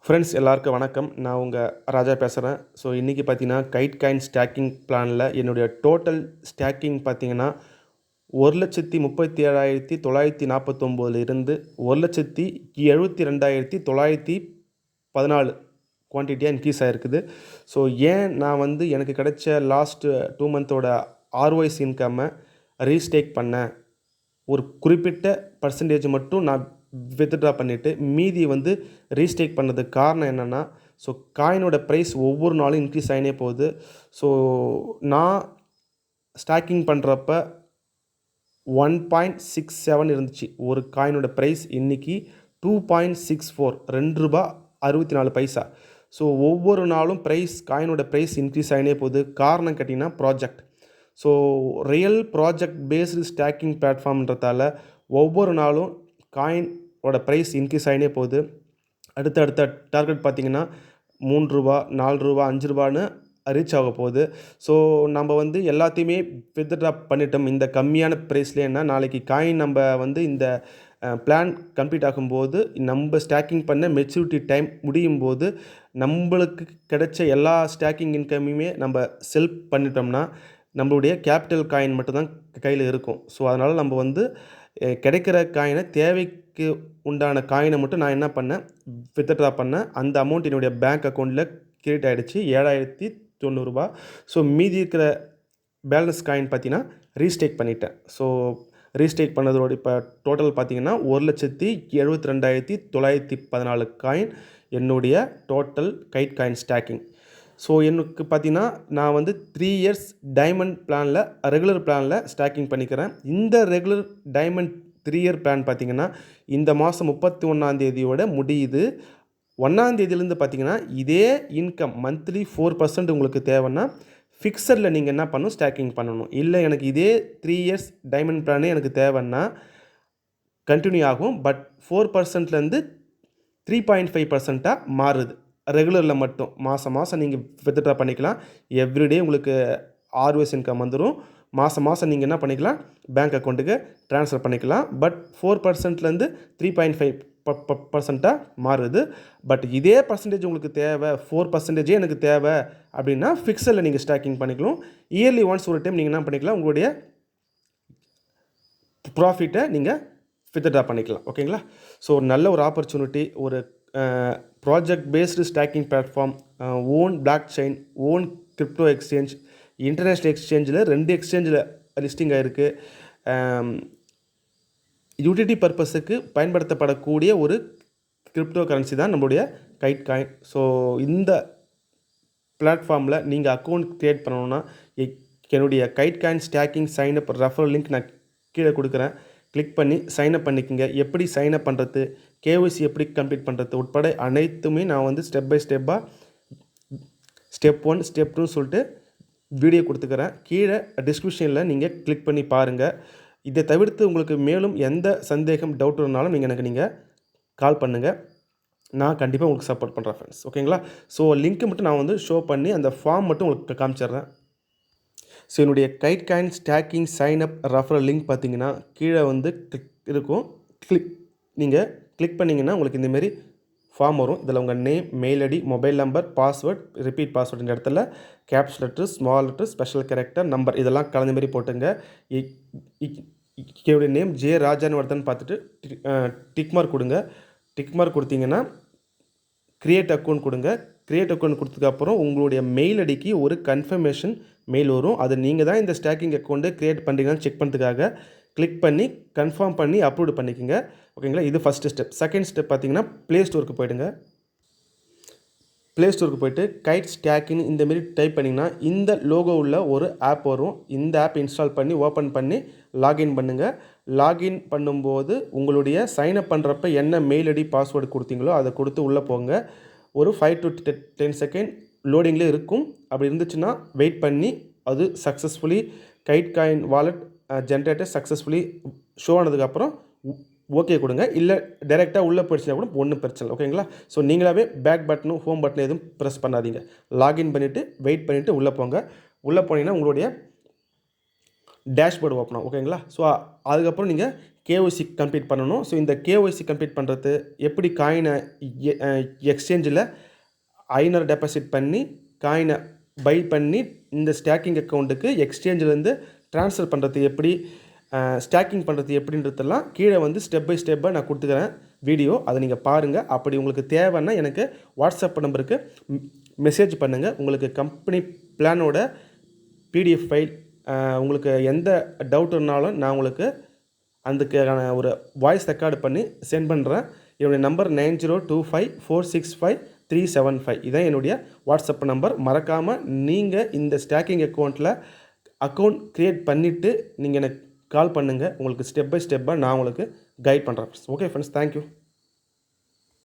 Friends எல்லாருக்கும் வணக்கம். நான் உங்கள் ராஜா பேசுகிறேன். ஸோ இன்றைக்கி பார்த்தீங்கன்னா கைட் காயின் ஸ்டாக்கிங் பிளானில் என்னுடைய டோட்டல் ஸ்டாக்கிங் பார்த்தீங்கன்னா 1,37,949 இருந்து 1,72,914 குவான்டிட்டியாக இன்க்ரீஸ் ஆகிருக்குது. ஸோ ஏன் நான் எனக்கு கிடைச்ச லாஸ்ட்டு 2 மந்தோட ஆர்ஒய்ஸ் இன்கம்மை ரீஸ்டேக் பண்ணேன். ஒரு குறிப்பிட்ட பர்சன்டேஜ் மட்டும் நான் வித்ட்ரா பண்ணிவிட்டு மீதி ரீஸ்டேக் பண்ணதுக்கு காரணம் என்னென்னா, ஸோ காயினோட ப்ரைஸ் ஒவ்வொரு நாளும் இன்க்ரீஸ் ஆகினே போகுது. ஸோ நான் ஸ்டாக்கிங் பண்ணுறப்ப 1.67 இருந்துச்சு ஒரு காயினோட ப்ரைஸ். இன்றைக்கி 2.64 ₹2.64. ஸோ ஒவ்வொரு நாளும் காயினோட ப்ரைஸ் இன்க்ரீஸ் ஆகினே போகுது. காரணம் கேட்டிங்கன்னா project. So real project based staking பிளாட்ஃபார்ம்ன்றதால ஒவ்வொரு நாளும் காயினோட ப்ரைஸ் இன்க்ரீஸ் ஆகினே போகுது. அடுத்த டார்கெட் பார்த்திங்கன்னா ₹3 ₹4 ₹5ன்னு ரீச் ஆக போகுது. ஸோ நம்ம எல்லாத்தையுமே வித்ட்ரா பண்ணிட்டோம் இந்த கம்மியான ப்ரைஸ்லேன்னா, நாளைக்கு காயின் நம்ம இந்த பிளான் கம்ப்ளீட் ஆகும்போது நம்ம ஸ்டாக்கிங் பண்ண மெச்சூரிட்டி டைம் முடியும் போது நம்மளுக்கு கிடைச்ச எல்லா ஸ்டாக்கிங் இன்கம்மையுமே நம்ம செல் பண்ணிட்டோம்னா நம்மளுடைய கேபிட்டல் காயின் மட்டும்தான் கையில் இருக்கும். ஸோ அதனால் நம்ம கிடைக்கிற காயினை தேவைக்கு உண்டான காயினை மட்டும் நான் என்ன பண்ணேன், வித்ட்ரா பண்ணேன். அந்த அமௌண்ட் என்னுடைய பேங்க் அக்கௌண்ட்டில் கிரெடிட் ஆகிடுச்சு ₹7,090. ஸோ மீதி இருக்கிற பேலன்ஸ் காயின் பார்த்தீங்கன்னா ரீஸ்டேக் பண்ணிட்டேன். ஸோ ரீஸ்டேக் பண்ணதோட இப்போ டோட்டல் பார்த்தீங்கன்னா 1,72,914 காயின் என்னுடைய total guide coin stacking. So எனக்கு பார்த்தீங்கன்னா நான் 3 இயர்ஸ் டைமண்ட் பிளானில் ரெகுலர் பிளானில் ஸ்டாக்கிங் பண்ணிக்கிறேன். இந்த ரெகுலர் டைமண்ட் 3 இயர் பிளான் பார்த்திங்கன்னா இந்த மாதம் 31 முடியுது. 1 பார்த்திங்கன்னா இதே இன்கம் மந்த்லி 4% உங்களுக்கு தேவைன்னா ஃபிக்ஸடில் நீங்கள் என்ன பண்ணணும், ஸ்டாக்கிங் பண்ணணும். இல்லை எனக்கு இதே 3 இயர்ஸ் டைமண்ட் பிளானே எனக்கு தேவைன்னா கண்டினியூ ஆகும். பட் 4%லேருந்து 3.5% மாறுது. ரெகுலரில் மட்டும் மாதம் நீங்கள் வித்ட்ரா பண்ணிக்கலாம். எவ்ரிடே உங்களுக்கு ஆர்ஒய்ஸ் இன்கம் வந்துடும். மாதம் நீங்கள் என்ன பண்ணிக்கலாம், பேங்க் அக்கௌண்ட்டுக்கு ட்ரான்ஸ்ஃபர் பண்ணிக்கலாம். பட் 4%லேருந்து 3.5% மாறுது. பட் இதே பர்சன்டேஜ் உங்களுக்கு தேவை, 4% எனக்கு தேவை அப்படின்னா ஃபிக்ஸடில் நீங்கள் ஸ்டாக்கிங் பண்ணிக்கலாம். இயர்லி ஒன்ஸ் ஒரு டைம் நீங்கள் என்ன பண்ணிக்கலாம், உங்களுடைய ப்ராஃபிட்டை நீங்கள் வித்ட்ரா பண்ணிக்கலாம். ஓகேங்களா? ஸோ நல்ல ஒரு ஆப்பர்ச்சுனிட்டி. ஒரு project based staking platform, own block chain, own crypto exchange, international எக்ஸ்சேஞ்சில் 2 எக்ஸ்சேஞ்சில் லிஸ்டிங் ஆகிருக்கு. யூட்டிலிட்டி பர்பஸுக்கு பயன்படுத்தப்படக்கூடிய ஒரு கிரிப்டோ கரன்சி தான் நம்மளுடைய கைட் காயின். ஸோ இந்த பிளாட்ஃபார்மில் நீங்கள் அக்கௌண்ட் க்ரியேட் பண்ணணுன்னா என்னுடைய guide coin stacking sign-up referral link நான் கீழே கொடுக்குறேன். கிளிக் பண்ணி சைனப் பண்ணிக்கோங்க. எப்படி சைனப் பண்ணுறது, கேஒய்சி எப்படி கம்ப்ளீட் பண்ணுறது உட்பட அனைத்துமே நான் ஸ்டெப் பை ஸ்டெப்பாக ஸ்டெப் 1 ஸ்டெப் 2 சொல்லிட்டு வீடியோ கொடுத்துக்கிறேன். கீழே டிஸ்கிரிப்ஷனில் நீங்கள் கிளிக் பண்ணி பாருங்கள். இதை தவிர்த்து உங்களுக்கு மேலும் எந்த சந்தேகம் டவுட் இருந்தாலும் நீங்கள் கால் பண்ணுங்கள். நான் கண்டிப்பாக உங்களுக்கு சப்போர்ட் பண்ணுறேன் ஃப்ரெண்ட்ஸ். ஓகேங்களா? ஸோ லிங்க்கு மட்டும் நான் ஷோ பண்ணி அந்த ஃபார்ம் மட்டும் உங்களுக்கு காமிச்சிட்றேன். ஸோ என்னுடைய guide coin stacking sign-up referral link பார்த்தீங்கன்னா கீழே இருக்கும். நீங்கள் கிளிக் பண்ணிங்கன்னா உங்களுக்கு இந்தமாரி ஃபார்ம் வரும். இதில் உங்கள் name, mail ID, mobile number, password, repeat password இந்த இடத்துல caps letter, small letter, special character, number இதெல்லாம் கலந்த மாரி போட்டுங்க. என்னுடைய நேம் ஜே ராஜான்னு வருதுன்னு பார்த்துட்டு டிக் மார்க் கொடுங்க. டிக் மார்க் கொடுத்தீங்கன்னா க்ரியேட் அக்கௌண்ட் கொடுங்க. க்ரியேட் அக்கௌண்ட் கொடுத்ததுக்கப்புறம் உங்களுடைய மெயில் ஐடிக்கு ஒரு கன்ஃபர்மேஷன் மெயில் வரும். அது நீங்கள் தான் இந்த ஸ்டாக்கிங் அக்கௌண்ட்டை க்ரியேட் பண்ணுறீங்கன்னு செக் பண்ணுறதுக்காக கிளிக் பண்ணி கன்ஃபார்ம் பண்ணி அப்லோட் பண்ணிக்கோங்க. ஓகேங்களா? இது ஃபஸ்ட்டு ஸ்டெப். செகண்ட் ஸ்டெப் பார்த்தீங்கன்னா ப்ளே ஸ்டோருக்கு போய்டுங்க. ப்ளே ஸ்டோருக்கு போய்ட்டு கைட் ஸ்டாக்கிங் இந்தமாரி டைப் பண்ணிங்கன்னா இந்த லோகோ உள்ள ஒரு ஆப் வரும். இந்த ஆப் இன்ஸ்டால் பண்ணி ஓப்பன் பண்ணி லாகின் பண்ணுங்கள். லாகின் பண்ணும்போது உங்களுடைய சைனப் பண்ணுறப்ப என்ன மெயில் ஐடி பாஸ்வேர்டு கொடுத்தீங்களோ அதை கொடுத்து உள்ளே போங்க. ஒரு 5 to 10 செகண்ட் லோடிங்கில் இருக்கும். அப்படி இருந்துச்சுன்னா வெயிட் பண்ணி அது successfully guide coin wallet generator successfully show ஆனதுக்கப்புறம் ஓகே கொடுங்க. இல்லை டைரெக்டாக உள்ளே போயிடுச்சுன்னா கூட ஒன்றும் பிரச்சனை இல்லை. ஓகேங்களா? ஸோ நீங்களாகவே பேக் பட்டனும் ஹோம் பட்டனும் எதுவும் ப்ரெஸ் பண்ணாதீங்க. லாகின் பண்ணிவிட்டு வெயிட் பண்ணிவிட்டு உள்ளே போங்க. உள்ளே போனீங்கன்னா உங்களுடைய டேஷ்போர்டு ஓப்பன் ஆகும். ஓகேங்களா? ஸோ அதுக்கப்புறம் நீங்கள் கேஒய்சி கம்ப்ளீட் பண்ணணும். ஸோ இந்த கேஒய்சி கம்ப்ளீட் பண்ணுறது எப்படி காயினை எக்ஸ்சேஞ்சில் ஐநர் டெபாசிட் பண்ணி காயினை பை பண்ணி இந்த ஸ்டாக்கிங் அக்கௌண்ட்டுக்கு எக்ஸ்சேஞ்சிலேருந்து ட்ரான்ஸ்ஃபர் பண்ணுறது எப்படி, ஸ்டாக்கிங் பண்ணுறது எப்படின்றதெல்லாம் கீழே வந்து ஸ்டெப் பை ஸ்டெப்பாக நான் கொடுத்துக்கிறேன் வீடியோ. அதை நீங்கள் பாருங்கள். அப்படி உங்களுக்கு தேவைன்னா எனக்கு வாட்ஸ்அப் நம்பருக்கு மெசேஜ் பண்ணுங்கள். உங்களுக்கு கம்பெனி பிளானோட பிடிஎஃப் ஃபைல், உங்களுக்கு எந்த டவுட் இருந்தாலும் நான் உங்களுக்கு அதுக்கான ஒரு வாய்ஸ் ரெக்கார்டு பண்ணி சென்ட் பண்ணுறேன். என்னுடைய நம்பர் 9025465375. இதான் என்னுடைய வாட்ஸ்அப் நம்பர். மறக்காமல் நீங்கள் இந்த ஸ்டாக்கிங் அக்கௌண்ட் க்ரியேட் பண்ணிவிட்டு நீங்கள் எனக்கு கால் பண்ணுங்கள். உங்களுக்கு ஸ்டெப் பை ஸ்டெப்பாக நான் உங்களுக்கு கைட் பண்ணுறேன். Okay friends, thank you.